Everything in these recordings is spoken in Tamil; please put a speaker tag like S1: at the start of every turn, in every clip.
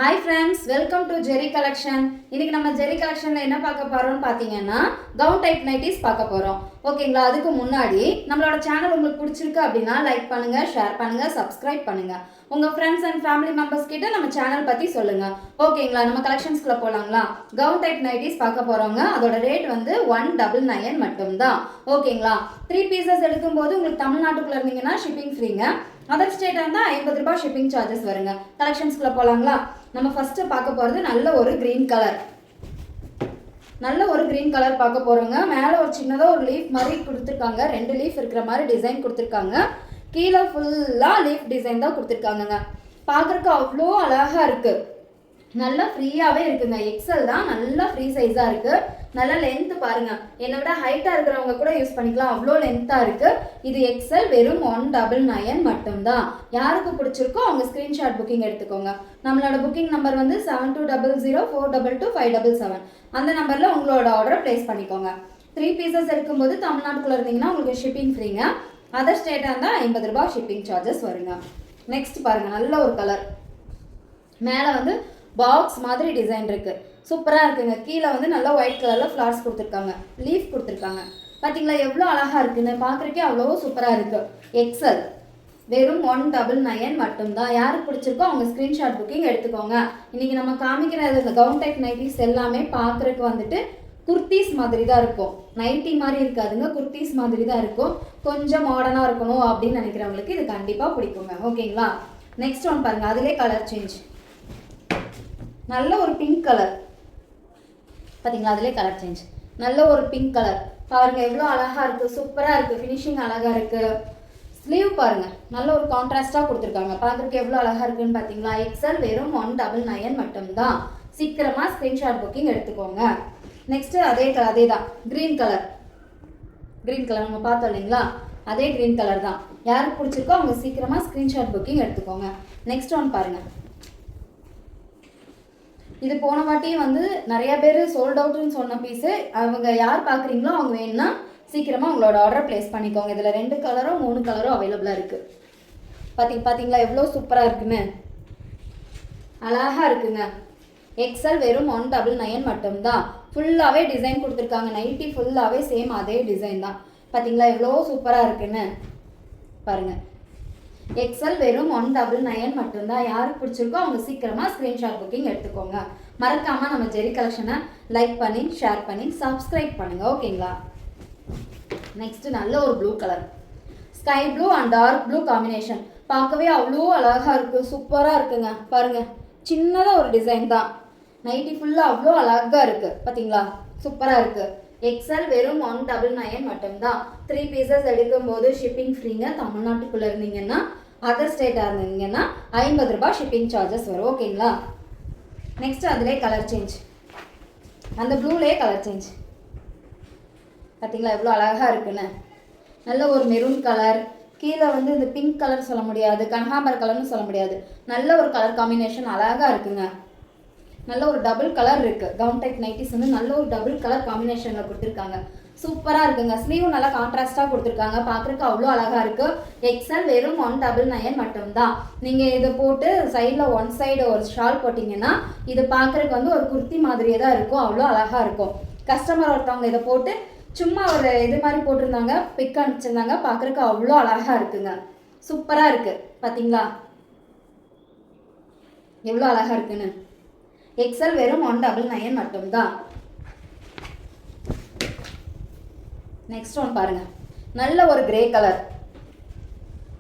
S1: Hi friends, welcome to Jerry Collection. இன்னைக்கு நம்ம Jerry Collectionல என்ன பார்க்க போறோம்னு பாத்தீங்கன்னா gown type nighties பார்க்க போறோம். ஓகேங்களா? அதுக்கு முன்னாடி நம்மளோட சேனல் உங்களுக்கு பிடிச்சிருக்கு அப்படினா லைக் பண்ணுங்க, ஷேர் பண்ணுங்க, Subscribe பண்ணுங்க. உங்க friends and family members கிட்ட நம்ம சேனல் பத்தி சொல்லுங்க. ஓகேங்களா? நம்ம கலெக்ஷன்ஸ்க்குள்ள போலாங்களா? gown type nighties பார்க்க போறோங்க. அதோட ரேட் வந்து 199 மட்டும்தான். ஓகேங்களா? 3 pieces எடுக்கும்போது உங்களுக்கு தமிழ்நாட்டுக்குள்ள இருந்தீங்கன்னா shipping ஃப்ரீங்க. அதர் ஸ்டேட் இருந்தா 50 ரூபாய் ஷிப்பிங் சார்ஜஸ் வருங்க. கலெக்ஷன்ஸ்க்குள்ள போலாங்களா? நம்ம ஃபர்ஸ்ட் பார்க்க போறது நல்ல ஒரு green கலர். நல்ல ஒரு green கலர் பார்க்க போறோங்க. மேலே ஒரு சின்னதா ஒரு லீஃப் மாதிரி கொடுத்திருக்காங்க. ரெண்டு லீஃப் இருக்கிற மாதிரி டிசைன் கொடுத்திருக்காங்க. கீழே ஃபுல்லா லீஃப் டிசைன் தான் கொடுத்திருக்காங்கங்க. பார்க்கறதுக்கு அவ்வளோ அழகா இருக்கு. நல்லா ஃப்ரீயாவே இருக்குங்க. எக்ஸல் தான், நல்லா ஃப்ரீ சைஸா இருக்கு. நல்ல லென்த் பாருங்க. என்னை விட ஹைட்டா இருக்கிறவங்க கூட யூஸ் பண்ணிக்கலாம். அவ்வளோ லென்த்தா இருக்கு. இது எக்ஸல் வெறும் 199 மட்டும்தான். யாருக்கு பிடிச்சிருக்கோ அவங்க ஸ்கிரீன்ஷாட் புக்கிங் எடுத்துக்கோங்க. நம்மளோட புக்கிங் நம்பர் வந்து 7200422577. அந்த நம்பர்ல உங்களோட ஆர்டரை பிளேஸ் பண்ணிக்கோங்க. 3 பீசஸ் எடுக்கும்போது தமிழ்நாட்டுக்குள்ள இருந்தீங்கன்னா உங்களுக்கு ஷிப்பிங் ஃப்ரீங்க. அதர் ஸ்டேட்டா இருந்தா 50 ரூபாய் ஷிப்பிங் சார்ஜஸ் வருங்க. நெக்ஸ்ட் பாருங்க, நல்ல ஒரு கலர். மேலே வந்து பாக்ஸ் மாதிரி டிசைன் இருக்கு. சூப்பரா இருக்குங்க. கீழே வந்து நல்லா ஒயிட் கலர்ல ஃப்ளவர்ஸ் கொடுத்துருக்காங்க, லீஃப் கொடுத்துருக்காங்க. பாத்தீங்களா எவ்வளோ அழகா இருக்குன்னு? பார்க்கறதுக்கே அவ்வளோ சூப்பரா இருக்கு. எக்ஸல் வெறும் 199 மட்டும்தான். யாருக்கு பிடிச்சிருக்கோ அவங்க ஸ்கிரீன்ஷாட் புக்கிங் எடுத்துக்கோங்க. இன்னைக்கு நம்ம காமிக்கிற இந்த கவுன் டைப் நைட்டிஸ் எல்லாமே பார்க்கறதுக்கு வந்துட்டு குர்த்திஸ் மாதிரி தான் இருக்கும். நைட்டி மாதிரி இருக்காதுங்க, குர்த்திஸ் மாதிரி தான் இருக்கும். கொஞ்சம் மாடர்னா இருக்கணும் அப்படின்னு நினைக்கிறவங்களுக்கு இது கண்டிப்பா பிடிக்குங்க. ஓகேங்களா? நெக்ஸ்ட் ஒன் பாருங்க, அதிலே கலர் சேஞ்ச். நல்ல ஒரு பிங்க் கலர். பார்த்தீங்களா? அதிலே கலர் சேஞ்ச். நல்ல ஒரு பிங்க் கலர் பாருங்க, எவ்வளோ அழகா இருக்கு. சூப்பரா இருக்கு. ஃபினிஷிங் அழகா இருக்கு. ஸ்லீவ் பாருங்க, நல்ல ஒரு கான்ட்ராஸ்டா கொடுத்துருக்காங்க. பார்க்கறதுக்கு எவ்வளோ அழகா இருக்குன்னு பார்த்தீங்களா? எக்ஸல் வெறும் 199 மட்டும்தான். சீக்கிரமா ஸ்கிரீன்ஷாட் புக்கிங் எடுத்துக்கோங்க. நெக்ஸ்ட் அதே தான் கிரீன் கலர். கிரீன் கலர் நம்ம பார்த்தோம் இல்லைங்களா? அதே கிரீன் கலர் தான். யாருக்கு பிடிச்சிருக்கோ அவங்க சீக்கிரமா ஸ்கிரீன்ஷாட் புக்கிங் எடுத்துக்கோங்க. நெக்ஸ்ட் ஒன் பாருங்க. இது போன வாட்டி வந்து நிறைய பேர் சோல்ட் அவுட்னு சொன்ன பீஸு. அவங்க யார் பார்க்குறீங்களோ அவங்க வேணும்னா சீக்கிரமாக உங்களோட ஆர்டர் ப்ளேஸ் பண்ணிக்கோங்க. இதில் 2 கலரோ 3 கலரோ அவைலபிளாக இருக்குது. பார்த்தீங்களா எவ்வளோ சூப்பராக இருக்குன்னு? அழகாக இருக்குங்க. எக்ஸல் வெறும் 199 மட்டும்தான். ஃபுல்லாகவே டிசைன் கொடுத்துருக்காங்க. நைட்டி ஃபுல்லாகவே சேம் அதே டிசைன் தான். பார்த்தீங்களா எவ்வளோ சூப்பராக இருக்குன்னு பாருங்கள். எக்ஸல் வெறும் 199 மட்டும்தான். யாருக்கு பிடிச்சிருக்கோ அவங்க சீக்கிரமா ஸ்கிரீன்ஷாட் புக்கிங் எடுத்துக்கோங்க. மறக்காம நம்ம ஜெரி கலெக்ஷனை லைக் பண்ணி, ஷேர் பண்ணி, சப்ஸ்கிரைப் பண்ணுங்க. ஓகேங்களா? நெக்ஸ்ட் நல்ல ஒரு blue colour. Sky blue and dark blue combination. பார்க்கவே அவ்வளோ அழகா இருக்கு. சூப்பரா இருக்குங்க. பாருங்க, சின்னதா ஒரு டிசைன் தான். நைட்டி ஃபுல்லா அவ்வளோ அழகா இருக்கு. பார்த்தீங்களா? சூப்பரா இருக்கு. எக்ஸல் வெறும் 199 மட்டும்தான். 3 பீசஸ் எடுக்கும்போது ஷிப்பிங் ஃப்ரீங்க. தமிழ்நாட்டுக்குள்ள இருந்தீங்கன்னா, அதர் ஸ்டேட்டா இருந்தீங்கன்னா 50 ரூபாய் ஷிப்பிங் சார்ஜஸ் வரும். ஓகேங்களா? நெக்ஸ்ட் அதிலே கலர் சேஞ்ச். அந்த ப்ளூலே கலர் சேஞ்ச். பார்த்தீங்களா எவ்வளோ அழகா இருக்குன்னு? நல்ல ஒரு மெரூன் கலர். கீழே வந்து இந்த பிங்க் கலர் சொல்ல முடியாது, கனகாம்பர கலர்னு சொல்ல முடியாது. நல்ல ஒரு கலர் காம்பினேஷன் அழகா இருக்குங்க. நல்ல ஒரு டபுள் கலர் இருக்கு. கவுன் டைப் நைட்டிஸ் வந்து நல்ல ஒரு டபுள் கலர் காம்பினேஷன்ல கொடுத்துருக்காங்க. சூப்பரா இருக்குங்க. ஸ்லீவ் நல்லா கான்ட்ராஸ்டா கொடுத்துருக்காங்க. பார்க்கறதுக்கு அவ்வளோ அழகா இருக்கு. எக்ஸல் வெறும் 199 மட்டும்தான். நீங்க இதை போட்டு சைட்ல ஒன் சைடு ஒரு ஷால் போட்டீங்கன்னா இது பார்க்கறதுக்கு வந்து ஒரு குர்த்தி மாதிரியே தான் இருக்கும். அவ்வளோ அழகா இருக்கும். கஸ்டமர் ஒருத்தவங்க இதை போட்டு சும்மா ஒரு இது மாதிரி போட்டிருந்தாங்க, பிக் அனுப்பிச்சிருந்தாங்க. பார்க்கறதுக்கு அவ்வளோ அழகா இருக்குங்க. சூப்பரா இருக்கு. பார்த்தீங்களா எவ்வளோ அழகா இருக்குன்னு? எக்ஸல் வெறும் 199 மட்டும்தான். நெக்ஸ்ட் ஒன் பாருங்க, நல்ல ஒரு கிரே கலர்.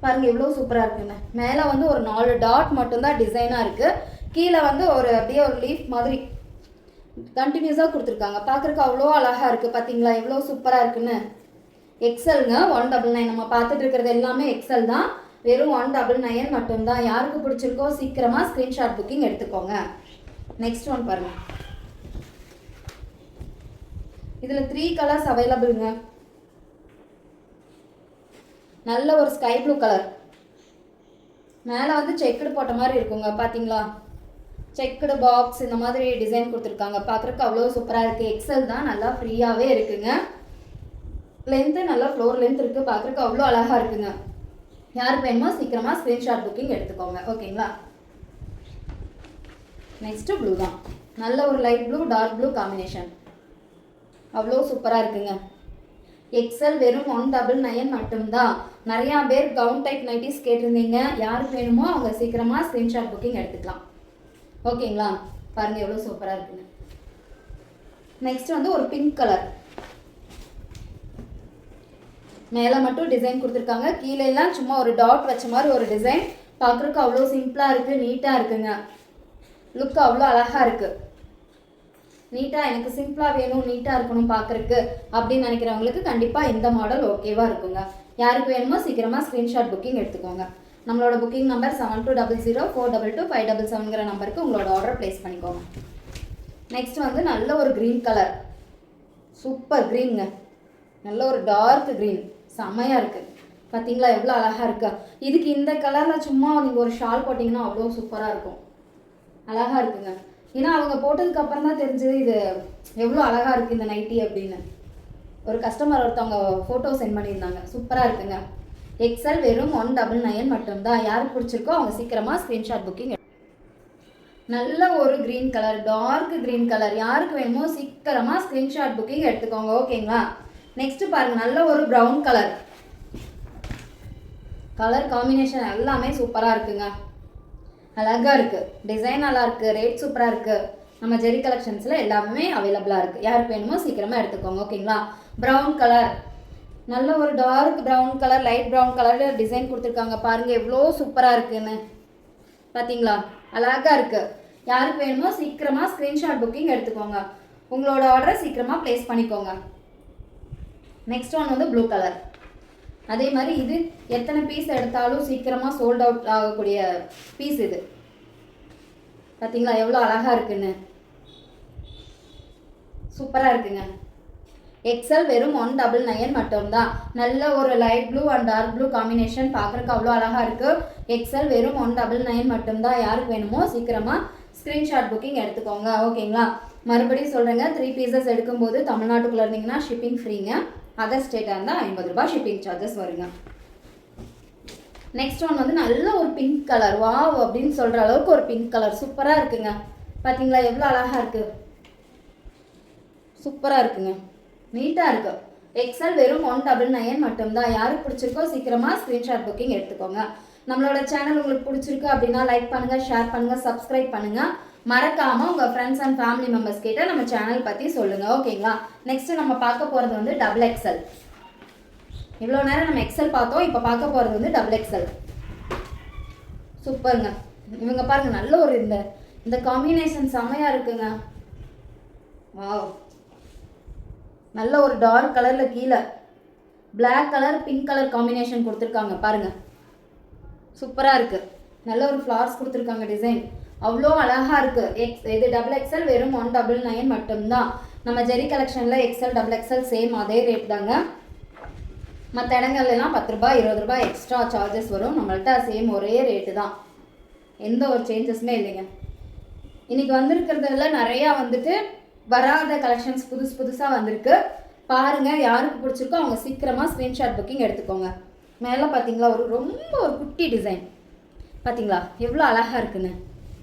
S1: பாருங்க எவ்வளோ சூப்பரா இருக்குங்க. மேலே வந்து ஒரு 4 டாட் மட்டும்தான் டிசைனா இருக்கு. கீழே வந்து ஒரு அப்படியே ஒரு லீஃப் மாதிரி கண்டினியூஸா கொடுத்துருக்காங்க. பார்க்கறதுக்கு அவ்வளோ அழகா இருக்கு. பார்த்தீங்களா எவ்வளோ சூப்பரா இருக்குன்னு? எக்ஸல்ங்க 199. நம்ம பார்த்துட்டு இருக்கிறது எல்லாமே எக்ஸல் தான். வெறும் 199 மட்டும்தான். யாருக்கு பிடிச்சிருக்கோ சீக்கிரமா ஸ்கிரீன்ஷாட் புக்கிங் எடுத்துக்கோங்க. நெக்ஸ்ட் ஒன் பாருங்க. இதுல 3 கலர்ஸ் அவைலபிள்ங்க. நல்ல ஒரு ஸ்கை ப்ளூ கலர். மேலே வந்து செக்குடு போட்ட மாதிரி இருக்குங்க. பார்த்தீங்களா? செக்குடு பாக்ஸ் இந்த மாதிரி டிசைன் கொடுத்துருக்காங்க. பார்க்குறதுக்கு அவ்வளோ சூப்பராக இருக்குது. எக்ஸல் தான், நல்லா ஃப்ரீயாகவே இருக்குங்க. லென்த்து நல்லா ஃப்ளோர் லென்த் இருக்குது. பார்க்குறதுக்கு அவ்வளோ அழகாக இருக்குங்க. யாருக்கு வேணுமோ சீக்கிரமாக ஸ்க்ரீன்ஷாட் புக்கிங் எடுத்துக்கோங்க. ஓகேங்களா? நெக்ஸ்ட்டு ப்ளூ தான், நல்ல ஒரு light blue dark blue combination, அவ்வளோ சூப்பராக இருக்குங்க. எக்ஸல் வெறும் 199 மட்டும்தான். நிறையா பேர் கவுன் டைப் நைட்டிஸ் கேட்டிருந்தீங்க. யாருக்கு வேணுமோ அவங்க சீக்கிரமாக ஸ்க்ரீன்ஷாட் புக்கிங் எடுத்துக்கலாம். ஓகேங்களா, பாருங்கள் எவ்வளோ சூப்பராக இருக்குங்க. நெக்ஸ்ட் வந்து ஒரு பிங்க் கலர், மேலே மட்டும் டிசைன் கொடுத்துருக்காங்க, கீழே எல்லாம் சும்மா ஒரு டாட் வச்ச மாதிரி ஒரு டிசைன். பார்க்குறதுக்கு அவ்வளோ சிம்பிளாக இருக்குது, நீட்டாக இருக்குங்க. லுக் அவ்வளோ அழகாக இருக்குது. நீட்டாக எனக்கு சிம்பிளாக வேணும், நீட்டாக இருக்கணும் பார்க்குறக்கு அப்படின்னு நினைக்கிறவங்களுக்கு கண்டிப்பாக இந்த மாடல் ஓகேவாக இருக்குங்க. யாருக்கு வேணுமோ சீக்கிரமாக ஸ்க்ரீன்ஷாட் புக்கிங் எடுத்துக்கோங்க. நம்மளோட புக்கிங் நம்பர் 7200422577ங்கிற நம்பருக்கு உங்களோட ஆர்டர் ப்ளேஸ் பண்ணிக்கோங்க. நெக்ஸ்ட் வந்து நல்ல ஒரு க்ரீன் கலர், சூப்பர் க்ரீனுங்க, நல்ல ஒரு டார்க் க்ரீன், செம்மையாக இருக்குது. பார்த்தீங்களா எவ்வளோ அழகாக இருக்கா. இதுக்கு இந்த கலரில் சும்மா நீங்கள் ஒரு ஷால் போட்டிங்கன்னா அவ்வளோ சூப்பராக இருக்கும், அழகாக இருக்குங்க. ஏன்னா அவங்க போட்டதுக்கு அப்புறம் தான் தெரிஞ்சது இது எவ்வளோ அழகாக இருக்குது இந்த நைட்டி அப்படின்னு. ஒரு கஸ்டமர் ஒருத்தவங்க ஃபோட்டோ சென்ட் பண்ணியிருந்தாங்க, சூப்பராக இருக்குங்க. எக்ஸல் வெறும் 199 மட்டும்தான். யாருக்கு பிடிச்சிருக்கோ அவங்க சீக்கிரமாக ஸ்க்ரீன்ஷாட் புக்கிங். நல்ல ஒரு green colour, dark green colour, யாருக்கு வேணுமோ சீக்கிரமாக ஸ்க்ரீன்ஷாட் புக்கிங் எடுத்துக்கோங்க. ஓகேங்களா. நெக்ஸ்ட்டு பாருங்கள், நல்ல ஒரு ப்ரௌன் கலர், கலர் காம்பினேஷன் எல்லாமே சூப்பராக இருக்குங்க, அழகாக இருக்குது, டிசைன் நல்லா இருக்குது, ரேட் சூப்பராக இருக்குது. நம்ம ஜெரி கலெக்ஷன்ஸில் எல்லாமே அவைலபிளாக இருக்குது. யாருக்கு வேணுமோ சீக்கிரமாக எடுத்துக்கோங்க. ஓகேங்களா. ப்ரௌன் கலர், நல்ல ஒரு dark brown colour, light brown கலரில் டிசைன் கொடுத்துருக்காங்க. பாருங்கள் எவ்வளோ சூப்பராக இருக்குன்னு, பார்த்தீங்களா அழகாக இருக்குது. யாருக்கு வேணுமோ சீக்கிரமாக ஸ்க்ரீன்ஷாட் புக்கிங் எடுத்துக்கோங்க. உங்களோட ஆர்டரை சீக்கிரமாக ப்ளேஸ் பண்ணிக்கோங்க. நெக்ஸ்ட் ஒன் வந்து ப்ளூ கலர், அதே மாதிரி இது எத்தனை பீஸ் எடுத்தாலும் சீக்கிரமாக சோல்ட் அவுட் ஆகக்கூடிய பீஸ் இது. பார்த்தீங்களா எவ்வளோ அழகாக இருக்குன்னு, சூப்பராக இருக்குங்க. எக்ஸல் வெறும் 199 மட்டும்தான். நல்ல ஒரு light blue and dark blue combination, பார்க்குறக்கு அவ்வளோ அழகாக இருக்குது. எக்ஸல் வெறும் 199 மட்டும்தான். யாருக்கு வேணுமோ சீக்கிரமாக ஸ்க்ரீன்ஷாட் புக்கிங் எடுத்துக்கோங்க. ஓகேங்களா. மறுபடியும் சொல்கிறேங்க, 3 பீசஸ் எடுக்கும்போது தமிழ்நாட்டுக்குள்ளே இருந்தீங்கன்னா ஷிப்பிங் ஃப்ரீங்க. அதர் ஸ்டேட்டாக இருந்தால் 50 ரூபாய் ஷிப்பிங் சார்ஜஸ் வருங்க. நெக்ஸ்ட் ஒன் வந்து நல்ல ஒரு பிங்க் கலர், வாவ் அப்படின்னு சொல்கிற அளவுக்கு ஒரு பிங்க் கலர் சூப்பராக இருக்குங்க. பார்த்தீங்களா எவ்வளோ அழகாக இருக்குது, சூப்பராக இருக்குங்க, நீட்டாக இருக்குது. எக்ஸல் வெறும் 199 மட்டும்தான். யாருக்கு பிடிச்சிருக்கோ சீக்கிரமாக ஸ்க்ரீன்ஷாட் புக்கிங் எடுத்துக்கோங்க. நம்மளோட சேனல் உங்களுக்கு பிடிச்சிருக்கு அப்படின்னா லைக் பண்ணுங்கள், ஷேர் பண்ணுங்கள், சப்ஸ்கிரைப் பண்ணுங்கள். மறக்காமல் உங்கள் ஃப்ரெண்ட்ஸ் அண்ட் ஃபேமிலி மெம்பர்ஸ் கிட்ட நம்ம சேனல் பற்றி சொல்லுங்கள். ஓகேங்களா. நெக்ஸ்ட்டு நம்ம பார்க்க போகிறது வந்து டபுள் எக்ஸல். இவ்வளோ நேரம் நம்ம எக்ஸல் பார்த்தோம், இப்போ பார்க்க போகிறது வந்து டபுள் எக்ஸல். சூப்பருங்க. இவங்க பாருங்கள், நல்ல ஒரு இந்த காம்பினேஷன் செமையாக இருக்குங்க. வாவ், நல்ல ஒரு டார்க் கலரில் கீழே black colour pink colour combination கொடுத்துருக்காங்க. பாருங்கள் சூப்பராக இருக்குது. நல்ல ஒரு ஃப்ளார்ஸ் கொடுத்துருக்காங்க, டிசைன் அவ்வளோ அழகாக இருக்குது. இது டபுள் எக்ஸல் வெறும் 199 மட்டும்தான். நம்ம ஜெரி கலெக்ஷனில் எக்ஸல் டபுள் எக்ஸல் சேம் அதே ரேட் தாங்க. மற்ற இடங்கள்லாம் 10 ரூபாய் 20 ரூபாய் எக்ஸ்ட்ரா சார்ஜஸ் வரும். நம்மள்ட்ட சேம் ஒரே ரேட்டு தான், எந்த ஒரு சேஞ்சஸுமே இல்லைங்க. இன்றைக்கி வந்திருக்கிறதுல நிறையா வந்துட்டு வராத கலெக்ஷன்ஸ் புதுசாக வந்திருக்கு. பாருங்கள், யாருக்கு பிடிச்சிருக்கோ அவங்க சீக்கிரமாக ஸ்க்ரீன்ஷாட் புக்கிங் எடுத்துக்கோங்க. மேலே பார்த்தீங்களா ரொம்ப ஒரு குட்டி டிசைன், பார்த்தீங்களா எவ்வளோ அழகாக இருக்குன்னு.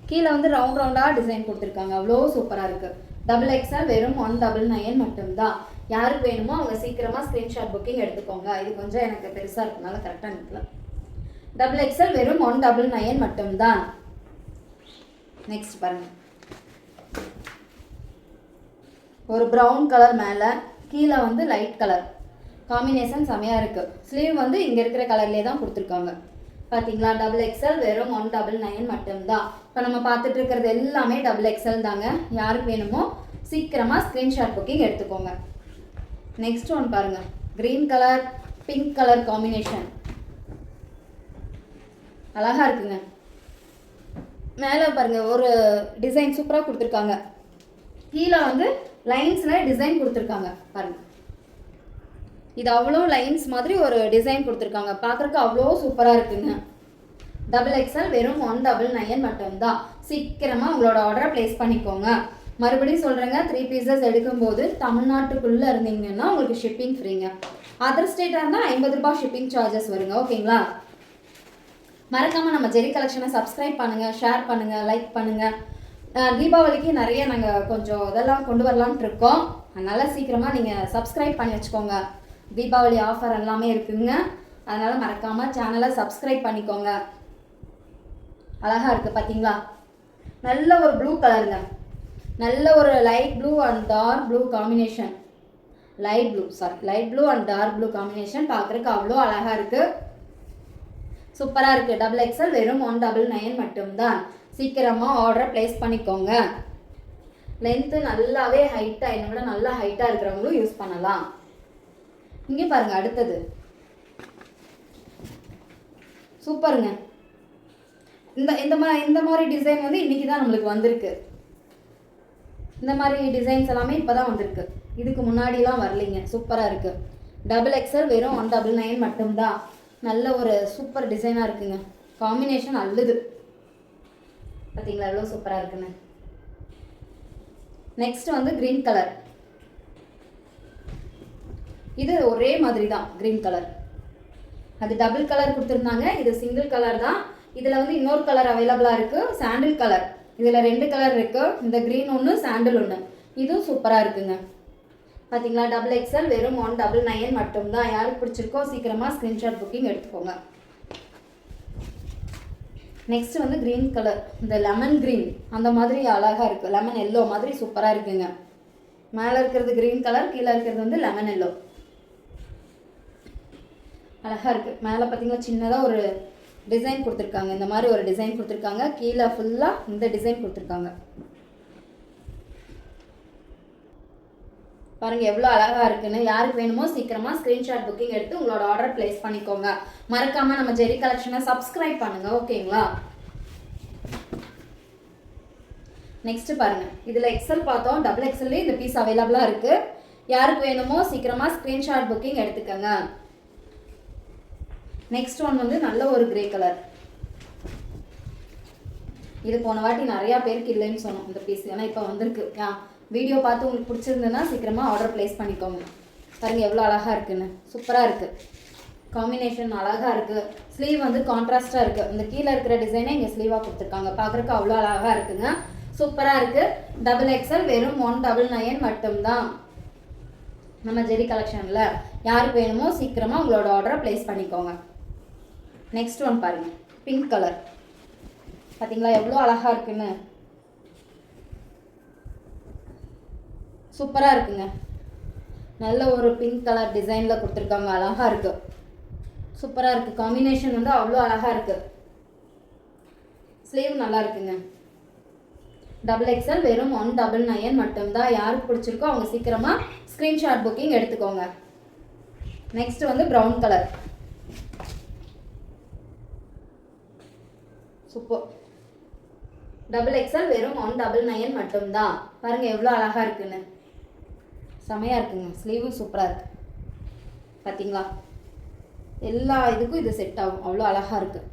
S1: கீழே வந்து ரவுண்டாக டிசைன் கொடுத்துருக்காங்க, அவ்வளோ சூப்பராக இருக்குது. டபுள் எக்ஸல் வெறும் 199 மட்டும்தான். யாருக்கு வேணுமோ அவங்க சீக்கிரமாக ஸ்க்ரீன்ஷாட் புக்கிங் எடுத்துக்கோங்க. இது கொஞ்சம் எனக்கு பெருசாக இருக்குனால கரெக்டாக நிற்கல. டபுள் எக்ஸல் வெறும் 199 மட்டும்தான். நெக்ஸ்ட் பாருங்கள், ஒரு ப்ரௌன் கலர், மேலே கீழே வந்து லைட் கலர் காம்பினேஷன் செமையாக இருக்குது. ஸ்லீவ் வந்து இங்கே இருக்கிற கலர்லேயே தான் கொடுத்துருக்காங்க. பார்த்தீங்களா டபுள் எக்ஸல் வெறும் 199 மட்டும்தான். இப்போ நம்ம பார்த்துட்டு இருக்கிறது எல்லாமே டபுள் எக்ஸல் தாங்க. யாருக்கு வேணுமோ சீக்கிரமாக ஸ்க்ரீன்ஷாட் புக்கிங் எடுத்துக்கோங்க. நெக்ஸ்ட் ஒன் பாருங்கள், green colour pink colour combination அழகாக இருக்குங்க. மேலே பாருங்கள் ஒரு டிசைன் சூப்பராக கொடுத்துருக்காங்க. கீழே வந்து லைன்ஸில் டிசைன் கொடுத்துருக்காங்க பாருங்கள். இது அவ்வளோ லைன்ஸ் மாதிரி ஒரு டிசைன் கொடுத்துருக்காங்க, பார்க்குறக்கு அவ்வளோ சூப்பராக இருக்குங்க. டபுள் எக்ஸல் வெறும் 199 மட்டும்தான். சீக்கிரமாக உங்களோட ஆர்டரை ப்ளேஸ் பண்ணிக்கோங்க. மறுபடியும் சொல்கிறேங்க, 3 பீசஸ் எடுக்கும்போது தமிழ்நாட்டுக்குள்ளே இருந்தீங்கன்னா உங்களுக்கு ஷிப்பிங் ஃப்ரீங்க. அதர் ஸ்டேட்டாக இருந்தால் 50 ரூபாய் ஷிப்பிங் சார்ஜஸ் வருங்க. ஓகேங்களா. மறக்காமல் நம்ம ஜெரி கலெக்ஷனை சப்ஸ்கிரைப் பண்ணுங்கள், ஷேர் பண்ணுங்கள், லைக் பண்ணுங்கள். தீபாவளிக்கு நிறைய நாங்கள் கொஞ்சம் இதெல்லாம் கொண்டு வரலான்ட்டு இருக்கோம். அதனால் சீக்கிரமாக நீங்கள் சப்ஸ்கிரைப் பண்ணி வச்சுக்கோங்க. தீபாவளி ஆஃபர் எல்லாமே இருக்குங்க. அதனால் மறக்காமல் சேனலை சப்ஸ்கிரைப் பண்ணிக்கோங்க. அழகாக இருக்குது பார்த்தீங்களா? நல்ல ஒரு ப்ளூ கலருங்க. நல்ல ஒரு light blue and dark blue combination. Light blue and dark blue combination பார்க்குறதுக்கு அவ்வளோ அழகாக இருக்குது. சூப்பராக இருக்குது. XXL வெறும் 199 மட்டும்தான். சீக்கிரமாக ஆர்டரை ப்ளேஸ் பண்ணிக்கோங்க. லென்த்து நல்லாவே ஹைட்டாக, என்னை விட நல்லா ஹைட்டாக இருக்கிறவங்களும் யூஸ் பண்ணலாம். இங்கே பாருங்கள், அடுத்தது சூப்பருங்க. இந்த மாதிரி டிசைன் வந்து இன்றைக்கி தான் நம்மளுக்கு வந்திருக்கு. இந்த மாதிரி டிசைன்ஸ் எல்லாமே இப்போ தான் வந்திருக்கு. இதுக்கு முன்னாடிலாம் வரலைங்க. சூப்பராக இருக்குது. XXL வெறும் 199 மட்டும்தான். நல்ல ஒரு சூப்பர் டிசைனாக இருக்குங்க. காம்பினேஷன் அல்லுது பார்த்தீங்களா? எவ்வளோ சூப்பராக இருக்குன்னு. நெக்ஸ்ட் வந்து க்ரீன் கலர். இது ஒரே மாதிரி தான் க்ரீன் கலர். அது டபுள் கலர் கொடுத்துருந்தாங்க, இது சிங்கிள் கலர் தான். இதில் வந்து இன்னொரு கலர் அவைலபிளாக இருக்குது, சாண்டில் கலர். இதில் 2 கலர் இருக்குது. இந்த க்ரீன் ஒன்று, சாண்டில் ஒன்று. இதுவும் சூப்பராக இருக்குங்க. பார்த்தீங்களா? XXL வெறும் 199 மட்டும்தான். யாருக்கு பிடிச்சிருக்கோ சீக்கிரமாக ஸ்க்ரீன்ஷாட் புக்கிங் எடுத்துக்கோங்க. நெக்ஸ்ட் வந்து க்ரீன் கலர். இந்த லெமன் க்ரீன் அந்த மாதிரி அழகாக இருக்குது. லெமன் எல்லோ மாதிரி சூப்பராக இருக்குங்க. மேலே இருக்கிறது க்ரீன் கலர், கீழே இருக்கிறது வந்து லெமன் எல்லோ. அழகாக இருக்குது. மேலே பார்த்தீங்கன்னா சின்னதாக ஒரு டிசைன் கொடுத்துருக்காங்க. இந்த மாதிரி ஒரு டிசைன் கொடுத்துருக்காங்க. கீழே ஃபுல்லாக இந்த டிசைன் கொடுத்துருக்காங்க. பாருங்கள் எவ்வளோ அழகாக இருக்குன்னு. யாருக்கு வேணுமோ சீக்கிரமாக ஸ்க்ரீன்ஷாட் புக்கிங் எடுத்து உங்களோட ஆர்டர் ப்ளேஸ் பண்ணிக்கோங்க. மறக்காமல் நம்ம ஜெரி கலெக்ஷனை சப்ஸ்கிரைப் பண்ணுங்கள். ஓகேங்களா? நெக்ஸ்ட்டு பாருங்கள், இதில் XL பார்த்தோம். XXL இந்த பீஸ் அவைலபிளாக இருக்குது. யாருக்கு வேணுமோ சீக்கிரமாக ஸ்க்ரீன்ஷாட் புக்கிங் எடுத்துக்கோங்க. நெக்ஸ்ட் ஒன் வந்து நல்ல ஒரு கிரே கலர். இது போன வாட்டி நிறையா பேருக்கு இல்லைன்னு சொன்னோம் இந்த பீஸ். ஏன்னா இப்போ வந்திருக்கு. வீடியோ பார்த்து உங்களுக்கு பிடிச்சிருந்ததுன்னா சீக்கிரமாக ஆர்டர் ப்ளேஸ் பண்ணிக்கோங்க. பாருங்கள் எவ்வளோ அழகாக இருக்குன்னு. சூப்பராக இருக்குது. காம்பினேஷன் அழகாக இருக்குது. ஸ்லீவ் வந்து கான்ட்ராஸ்டாக இருக்குது. இந்த கீழே இருக்கிற டிசைனே இங்கே ஸ்லீவாக கொடுத்துருக்காங்க. பார்க்குறக்கு அவ்வளோ அழகாக இருக்குங்க. சூப்பராக இருக்குது. XXL வெறும் 199 மட்டும்தான் நம்ம ஜெரி கலெக்ஷனில். யாருக்கு வேணுமோ சீக்கிரமாக உங்களோட ஆர்டரை ப்ளேஸ் பண்ணிக்கோங்க. நெக்ஸ்ட் ஒன் பாருங்கள், பிங்க் கலர். பார்த்தீங்களா எவ்வளோ அழகாக இருக்குன்னு? சூப்பராக இருக்குங்க. நல்ல ஒரு பிங்க் கலர் டிசைனில் கொடுத்துருக்காங்க. அழகாக இருக்குது. சூப்பராக இருக்குது. காம்பினேஷன் வந்து அவ்வளோ அழகாக இருக்குது. ஸ்லீவ் நல்லா இருக்குங்க. XXL வெறும் 199 மட்டும்தான். யாருக்கு பிடிச்சிருக்கோ அவங்க சீக்கிரமாக ஸ்க்ரீன்ஷாட் புக்கிங் எடுத்துக்கோங்க. நெக்ஸ்ட் வந்து ப்ரௌன் கலர். சூப்பர். XXL வெறும் 199 மட்டும்தான். பாருங்கள் எவ்வளோ அழகாக இருக்குன்னு. செமையாக இருக்குங்க. ஸ்லீவும் சூப்பராக இருக்குது. பார்த்தீங்களா? எல்லா இதுக்கும் இது செட் ஆகும். அவ்வளோ அழகாக இருக்குது.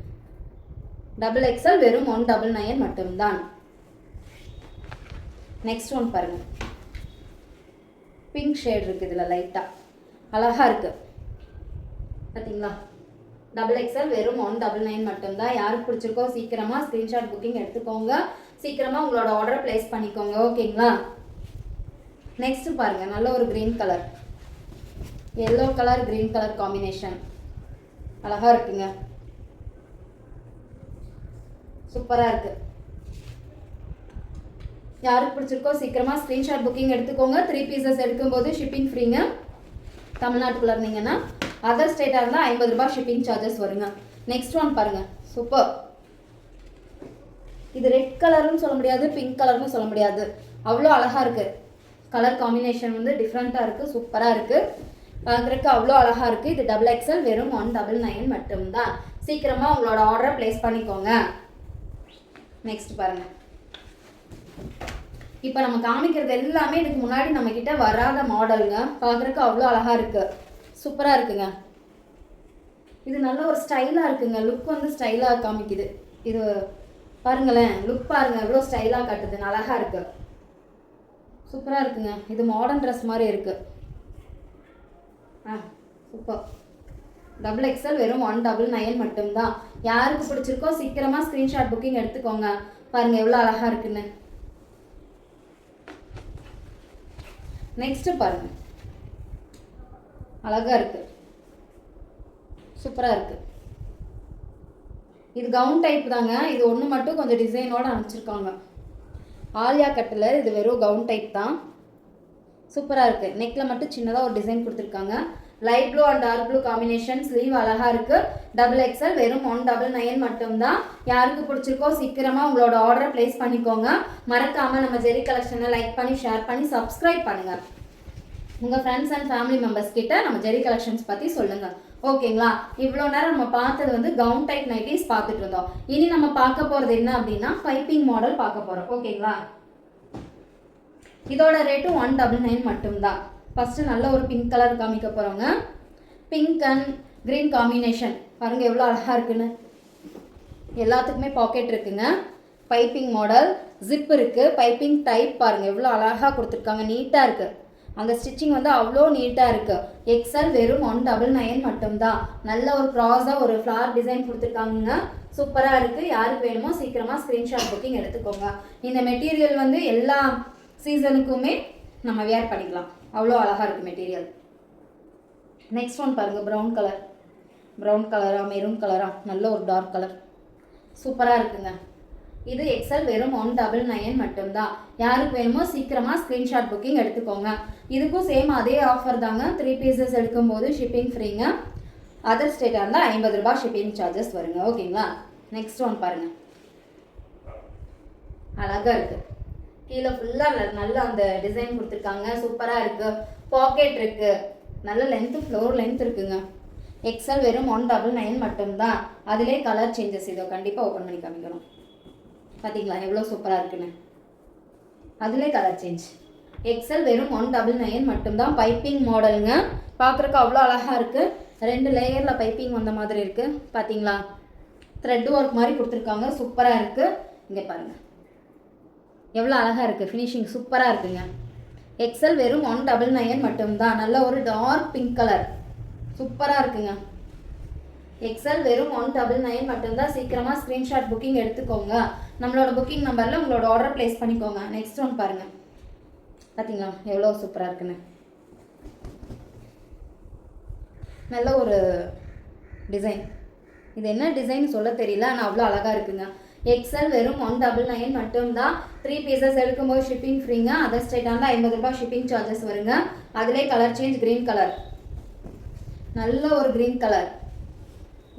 S1: XXL வெறும் 199 மட்டும்தான். நெக்ஸ்ட் ஒன் பாருங்கள், பிங்க் ஷேட் இருக்குது. இதில் லைட்டாக அழகாக இருக்குது. பார்த்தீங்களா? XXL வெறும் 199 மட்டும்தான். யாருக்கு பிடிச்சிருக்கோ சீக்கிரமாக ஸ்க்ரீன்ஷாட் புக்கிங் எடுத்துக்கோங்க. சீக்கிரமாக உங்களோட ஆர்டரை ப்ளேஸ் பண்ணிக்கோங்க. ஓகேங்களா? நெக்ஸ்ட் பாருங்கள், நல்ல ஒரு green colour. Yellow colour green colour combination அழகாக இருக்குங்க. சூப்பராக இருக்குது. யாருக்கு பிடிச்சிருக்கோ சீக்கிரமாக ஸ்க்ரீன்ஷாட் புக்கிங் எடுத்துக்கோங்க. 3 பீசஸ் எடுக்கும்போது ஷிப்பிங் ஃப்ரீங்க. தமிழ்நாட்டுக்குள்ளே இருந்தீங்கன்னா. அதர் ஸ்டேட்டாக இருந்தால் 50 ரூபாய் ஷிப்பிங் சார்ஜஸ் வருங்க. நெக்ஸ்ட் ஒன் பாருங்கள், சூப்பர். இது ரெட் கலர்னு சொல்ல முடியாது, பிங்க் கலர்னு சொல்ல முடியாது. அவ்வளோ அழகாக இருக்குது. கலர் காம்பினேஷன் வந்து டிஃப்ரெண்ட்டாக இருக்குது. சூப்பராக இருக்குது. பார்க்குறதுக்கு அவ்வளோ அழகாக இருக்குது. இது XXL வெறும் 199 மட்டும்தான். சீக்கிரமாக உங்களோட ஆர்டரை ப்ளேஸ் பண்ணிக்கோங்க. நெக்ஸ்ட் பாருங்கள், இப்போ நம்ம காமிக்கிறது எல்லாமே இதுக்கு முன்னாடி நம்மக்கிட்ட வராத மாடலுங்க. பார்க்குறதுக்கு அவ்வளோ அழகாக இருக்குது. சூப்பராக இருக்குங்க. இது நல்ல ஒரு ஸ்டைலாக இருக்குங்க. லுக் வந்து ஸ்டைலாக காமிக்குது. இது பாருங்களேன், லுக் பாருங்கள் எவ்வளோ ஸ்டைலாக காட்டுது. அழகாக இருக்குது. சூப்பராக இருக்குங்க. இது மாடர்ன் ட்ரெஸ் மாதிரி இருக்குது. சூப்பர். XXL வெறும் 199 மட்டும்தான். யாருக்கு பிடிச்சிருக்கோ சீக்கிரமாக ஸ்க்ரீன்ஷாட் புக்கிங் எடுத்துக்கோங்க. பாருங்கள் எவ்வளோ அழகாக இருக்குன்னு. நெக்ஸ்ட்டு பாருங்கள், அழகாக இருக்குது, சூப்பராக இருக்குது. இது கவுன் டைப் தாங்க. இது ஒன்று மட்டும் கொஞ்சம் டிசைனோடு அனுப்பிச்சிருக்காங்க. ஆலியா கட்டில் இது வெறும் கவுன் டைப் தான். சூப்பராக இருக்குது. நெக்கில் மட்டும் சின்னதாக ஒரு டிசைன் கொடுத்துருக்காங்க. Light blue and dark blue combination. Sleeve அழகாக இருக்குது. XXL வெறும் 199 மட்டும்தான். யாருக்கு பிடிச்சிருக்கோ சீக்கிரமாக உங்களோட ஆர்டரை ப்ளேஸ் பண்ணிக்கோங்க. மறக்காமல் நம்ம ஜெரி கலெக்ஷனை லைக் பண்ணி ஷேர் பண்ணி சப்ஸ்கிரைப் பண்ணுங்கள். உங்கள் ஃப்ரெண்ட்ஸ் அண்ட் ஃபேமிலி மெம்பர்ஸ் கிட்ட நம்ம ஜெரி கலெக்ஷன்ஸ் பற்றி சொல்லுங்கள். ஓகேங்களா? இவ்வளோ நேரம் நம்ம பார்த்தது வந்து கவுன் டைப் நைட்டிஸ் பார்த்துட்டு இருந்தோம். இனி நம்ம பார்க்க போகிறது என்ன அப்படின்னா பைப்பிங் மாடல் பார்க்க போகிறோம். ஓகேங்களா? இதோட ரேட்டு 199 மட்டும்தான். ஃபஸ்ட்டு நல்ல ஒரு பிங்க் கலர் காமிக்க போகிறோங்க. பிங்க் அண்ட் க்ரீன் காம்பினேஷன் பாருங்கள் எவ்வளோ அழகாக இருக்குன்னு. எல்லாத்துக்குமே பாக்கெட் இருக்குங்க. பைப்பிங் மாடல், ஜிப் இருக்குது. பைப்பிங் டைப் பாருங்கள் எவ்வளோ அழகாக கொடுத்துருக்காங்க. நீட்டாக இருக்குது. அந்த ஸ்டிச்சிங் வந்து அவ்வளோ நீட்டாக இருக்குது. XL வெறும் 199 மட்டும்தான். நல்ல ஒரு க்ராஸாக ஒரு ஃப்ளார் டிசைன் கொடுத்துருக்காங்க. சூப்பராக இருக்குது. யாருக்கு வேணுமோ சீக்கிரமாக ஸ்க்ரீன்ஷாட் புக்கிங் எடுத்துக்கோங்க. இந்த மெட்டீரியல் வந்து எல்லா சீசனுக்குமே நம்ம வேர் பண்ணிக்கலாம். அவ்வளோ அழகாக இருக்குது மெட்டீரியல். நெக்ஸ்ட் ஒன் பாருங்கள், ப்ரௌன் கலர். ப்ரௌன் கலராக மெரூன் கலராக நல்ல ஒரு டார்க் கலர். சூப்பராக இருக்குங்க. இது XL வெறும் 199 மட்டும்தான். யாருக்கு வேணுமோ சீக்கிரமாக ஸ்க்ரீன்ஷாட் புக்கிங் எடுத்துக்கோங்க. இதுக்கும் சேம் அதே ஆஃபர் தாங்க. 3 பீசஸ் எடுக்கும்போது ஷிப்பிங் ஃப்ரீங்க. அதர் ஸ்டேட்டாக இருந்தால் 50 ரூபாய் ஷிப்பிங் சார்ஜஸ் வருங்க. ஓகேங்களா? நெக்ஸ்ட் ஒன் பாருங்கள், அழகாக இருக்குது. கீழே ஃபுல்லாக நல்ல அந்த டிசைன் கொடுத்துருக்காங்க. சூப்பராக இருக்குது. பாக்கெட் இருக்குது. நல்ல லென்த்து, ஃப்ளோர் லென்த் இருக்குங்க. XL வெறும் 199 மட்டும்தான். அதிலே கலர் சேஞ்சஸ். இதோ கண்டிப்பாக ஓப்பன் பண்ணி காமிக்கணும். பார்த்தீங்களா எவ்வளோ சூப்பராக இருக்குன்னு. அதிலே கலர் சேஞ்ச். XL வெறும் 199 மட்டும்தான். பைப்பிங் மாடலுங்க. பார்க்குறக்கு அவ்வளோ அழகாக இருக்குது. 2 லேயரில் பைப்பிங் வந்த மாதிரி இருக்குது. பார்த்தீங்களா? த்ரெட் ஒர்க் மாதிரி கொடுத்துருக்காங்க. சூப்பராக இருக்குது. இங்கே பாருங்கள் எவ்வளோ அழகாக இருக்குது. ஃபினிஷிங் சூப்பராக இருக்குங்க. XL வெறும் 199 மட்டும்தான். நல்ல ஒரு டார்க் பிங்க் கலர். சூப்பராக இருக்குங்க. XL வெறும் 199 மட்டும்தான். சீக்கிரமாக ஸ்க்ரீன்ஷாட் புக்கிங் எடுத்துக்கோங்க. நம்மளோட புக்கிங் நம்பரில் உங்களோட ஆர்டர் ப்ளேஸ் பண்ணிக்கோங்க. நெக்ஸ்ட் ஒன் பாருங்கள். பார்த்தீங்களா எவ்வளோ சூப்பராக இருக்குன்னு. நல்ல ஒரு டிசைன். இது என்ன டிசைன் சொல்ல தெரியல, ஆனால் அவ்வளோ அழகாக இருக்குங்க. XL வெறும் 199 மட்டும்தான். 3 பீசஸ் எடுக்கும்போது ஷிப்பிங் ஃப்ரீங்க. அதர் ஸ்டேட்டாக இருந்தால் 50 ரூபாய் ஷிப்பிங் சார்ஜஸ் வருங்க. அதிலே கலர் சேஞ்ச். க்ரீன் கலர், நல்ல ஒரு க்ரீன் கலர்.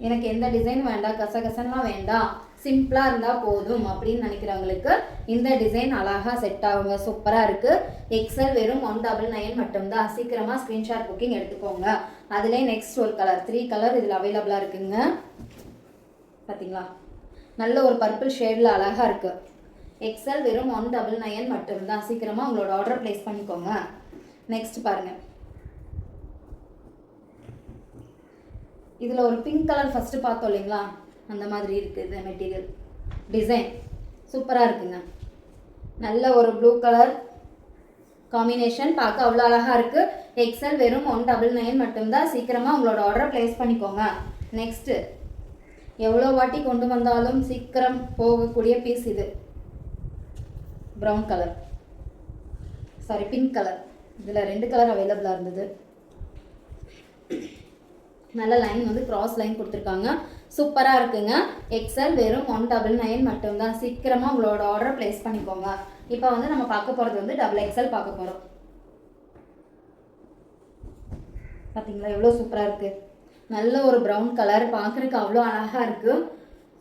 S1: எனக்கு எந்த டிசைன் வேண்டாம், கசகசன்லாம் வேண்டாம், சிம்பிளாக இருந்தால் போதும் அப்படின்னு நினைக்கிறவங்களுக்கு இந்த டிசைன் அழகாக செட் ஆகுங்க. சூப்பராக இருக்குது. XL வெறும் 199 மட்டும்தான். சீக்கிரமாக ஸ்க்ரீன்ஷாட் புக்கிங் எடுத்துக்கோங்க. அதிலே நெக்ஸ்ட் ஒரு கலர், 3 கலர் இதில் அவைலபிளாக இருக்குங்க. பார்த்தீங்களா நல்ல ஒரு பர்பிள் ஷேடில் அழகாக இருக்குது. XL வெறும் 199 மட்டும்தான். சீக்கிரமாக உங்களோட ஆர்டர் ப்ளேஸ் பண்ணிக்கோங்க. நெக்ஸ்ட் பாருங்கள், இதில் ஒரு பிங்க் கலர் ஃபஸ்ட்டு பார்த்தோம் இல்லைங்களா, அந்த மாதிரி இருக்குது இந்த மெட்டீரியல். டிசைன் சூப்பராக இருக்குங்க. நல்ல ஒரு ப்ளூ கலர் காம்பினேஷன், பார்க்க அவ்வளோ அழகாக இருக்குது. XL வெறும் 199 மட்டும்தான். சீக்கிரமாக உங்களோட ஆர்டரை ப்ளேஸ் பண்ணிக்கோங்க. நெக்ஸ்ட்டு எவ்வளோ வாட்டி கொண்டு வந்தாலும் சீக்கிரம் போகக்கூடிய பீஸ் இது. Brown colour, sorry pink colour. இதில் 2 கலர் அவைலபிளாக இருந்தது. நல்ல லைன் வந்து கிராஸ் லைன் கொடுத்துருக்காங்க. சூப்பராக இருக்குங்க. XL வெறும் 199 மட்டும்தான். சீக்கிரமாக உங்களோட ஆர்டரை ப்ளேஸ் பண்ணிக்கோங்க. இப்போ வந்து நம்ம பார்க்க போகிறது வந்து XXL பார்க்க போகிறோம். பார்த்தீங்களா எவ்வளோ சூப்பராக இருக்குது. நல்ல ஒரு ப்ரௌன் கலர், பார்க்குறதுக்கு அவ்வளோ அழகாக இருக்குது.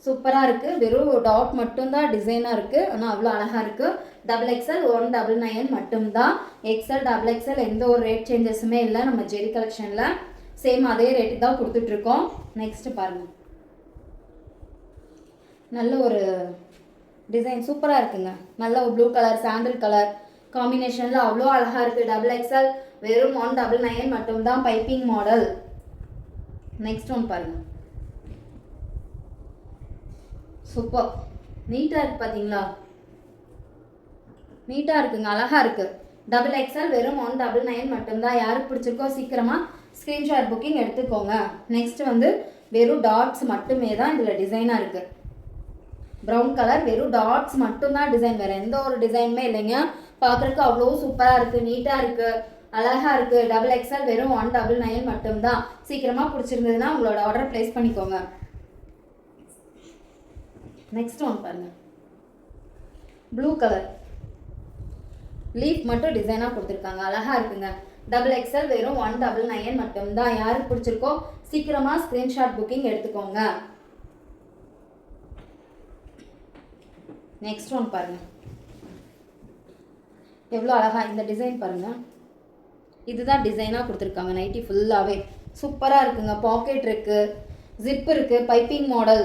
S1: சூப்பராக இருக்குது. வெறும் டாட் மட்டும்தான் டிசைனாக இருக்குது, ஆனால் அவ்வளோ அழகாக இருக்குது. XXL 199 மட்டும்தான். XL XXL எந்த ஒரு ரேட் சேஞ்சஸுமே இல்லை. நம்ம ஜெரி கலெக்ஷனில் சேம் அதே ரேட்டு தான் கொடுத்துட்ருக்கோம். நெக்ஸ்ட்டு பாருங்கள், நல்ல ஒரு டிசைன் சூப்பராக இருக்குங்க. நல்ல ஒரு ப்ளூ கலர் சாண்டில் கலர் காம்பினேஷனில் அவ்வளோ அழகாக இருக்குது. XXL வெறும் 199 மட்டும்தான். Piping model. நெக்ஸ்ட் ஒன் பாருங்கள், சூப்பர் நீட்டாக இருக்குது. பார்த்தீங்களா நீட்டாக இருக்குங்க, அழகாக இருக்குது. XXL வெறும் 199 மட்டும்தான். யாருக்கு பிடிச்சிருக்கோ சீக்கிரமாக ஸ்க்ரீன்ஷாட் புக்கிங் எடுத்துக்கோங்க. நெக்ஸ்ட் வந்து வெறும் டாட்ஸ் மட்டுமே தான் இதில் டிசைனாக இருக்குது. ப்ரௌன் கலர், வெறும் டாட்ஸ் மட்டும்தான் டிசைன், வேறு எந்த ஒரு டிசைனுமே இல்லைங்க. பார்க்குறதுக்கு அவ்வளோ சூப்பராக இருக்குது, நீட்டாக இருக்குது, அழகாக இருக்குது. XXL வெறும் 199 மட்டும்தான். சீக்கிரமாக பிடிச்சிருந்ததுன்னா உங்களோட ஆர்டர் ப்ளேஸ் பண்ணிக்கோங்க. நெக்ஸ்ட் ஒன் பாருங்கள், ப்ளூ கலர், லீஃப் மட்டும் டிசைனாக கொடுத்துருக்காங்க, அழகாக இருக்குங்க. XXL வெறும் 199 மட்டும்தான். யாருக்கு பிடிச்சிருக்கோ சீக்கிரமாக ஸ்க்ரீன்ஷாட் புக்கிங் எடுத்துக்கோங்க. நெக்ஸ்ட் ஒன் பாருங்கள், எவ்வளோ அழகாக இந்த டிசைன் பாருங்கள். இதுதான் டிசைனாக கொடுத்துருக்காங்க. நைட்டி ஃபுல்லாகவே சூப்பராக இருக்குங்க. பாக்கெட் இருக்குது, ஜிப் இருக்குது, பைப்பிங் மாடல்.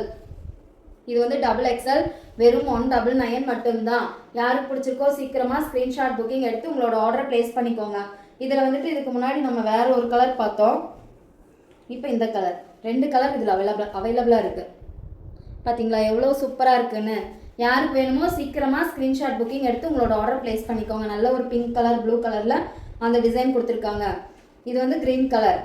S1: இது வந்து XXL வெறும் 199 மட்டும்தான். யாருக்கு பிடிச்சிருக்கோ சீக்கிரமாக ஸ்க்ரீன்ஷாட் புக்கிங் எடுத்து உங்களோட ஆர்டர் ப்ளேஸ் பண்ணிக்கோங்க. இதில் வந்துட்டு இதுக்கு முன்னாடி நம்ம வேறு ஒரு கலர் பார்த்தோம். இப்போ இந்த கலர், 2 கலர் இதில் அவைலபிளாக இருக்குது. பார்த்தீங்களா எவ்வளோ சூப்பராக இருக்குன்னு. யாருக்கு வேணுமோ சீக்கிரமாக ஸ்க்ரீன்ஷாட் புக்கிங் எடுத்து உங்களோட ஆர்டர் ப்ளேஸ் பண்ணிக்கோங்க. நல்ல ஒரு பிங்க் கலர், ப்ளூ கலரில் அந்த டிசைன் கொடுத்துருக்காங்க. இது வந்து க்ரீன் கலர்,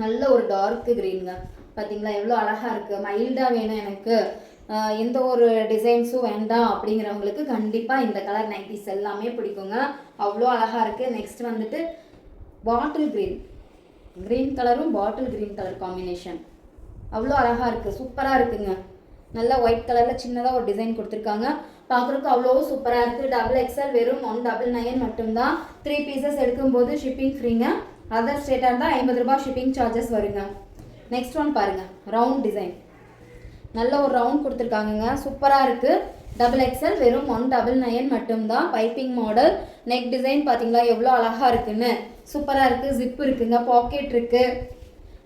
S1: நல்ல ஒரு டார்க்கு க்ரீனுங்க. பார்த்தீங்களா எவ்வளோ அழகாக இருக்குது. மைல்டாக வேணும் எனக்கு, எந்த ஒரு டிசைன்ஸும் வேண்டாம் அப்படிங்கிறவங்களுக்கு கண்டிப்பாக இந்த கலர் நைட்டிஸ் எல்லாமே பிடிக்குங்க. அவ்வளோ அழகாக இருக்குது. நெக்ஸ்ட் வந்துட்டு பாட்டில் க்ரீன், க்ரீன் கலரும் பாட்டில் க்ரீன் கலர் காம்பினேஷன் அவ்வளோ அழகாக இருக்குது, சூப்பராக இருக்குங்க. நல்லா ஒயிட் கலரில் சின்னதாக ஒரு டிசைன் கொடுத்துருக்காங்க. பார்க்குறதுக்கு அவ்வளோ சூப்பராக இருக்குது. XXL வெறும் 199 மட்டும்தான். 3 பீசஸ் எடுக்கும்போது ஷிப்பிங் ஃப்ரீங்க. அதர் ஸ்டேட்டாக இருந்தால் 50 ரூபாய் ஷிப்பிங் சார்ஜஸ் வருங்க. நெக்ஸ்ட் ஒன் பாருங்கள், ரவுண்ட் டிசைன், நல்ல ஒரு ரவுண்ட் கொடுத்துருக்காங்கங்க, சூப்பராக இருக்குது. XXL வெறும் 199 மட்டும்தான். பைப்பிங் மாடல், நெக் டிசைன் பார்த்தீங்களா எவ்வளோ அழகாக இருக்குன்னு, சூப்பராக இருக்குது. ஜிப் இருக்குங்க, பாக்கெட் இருக்குது,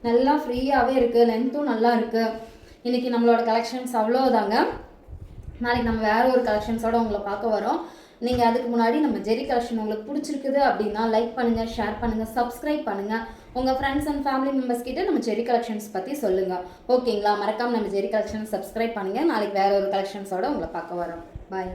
S1: நல்லா ஃப்ரீயாகவே இருக்குது, லென்த்தும் நல்லா இருக்குது. இன்றைக்கி நம்மளோட கலெக்ஷன்ஸ் அவ்வளோதாங்க. நாளைக்கு நம்ம வேறு ஒரு கலெக்ஷன்ஸோடு உங்களை பார்க்க வரோம். நீங்கள் அதுக்கு முன்னாடி நம்ம ஜெரி கலெக்ஷன் உங்களுக்கு பிடிச்சிருக்குது அப்படின்னா லைக் பண்ணுங்கள், ஷேர் பண்ணுங்கள், சப்ஸ்கிரைப் பண்ணுங்கள். உங்கள் ஃப்ரெண்ட்ஸ் அண்ட் ஃபேமிலி மெம்பர்ஸ் கிட்ட நம்ம ஜெரி கலெக்ஷன்ஸ் பற்றி சொல்லுங்கள். ஓகேங்களா? மறக்காமல் நம்ம ஜெரி கலெக்ஷன் சப்ஸ்கிரைப் பண்ணுங்கள். நாளைக்கு வேறு ஒரு கலெக்ஷன்ஸோடு உங்களை பார்க்க வரோம். பாய்.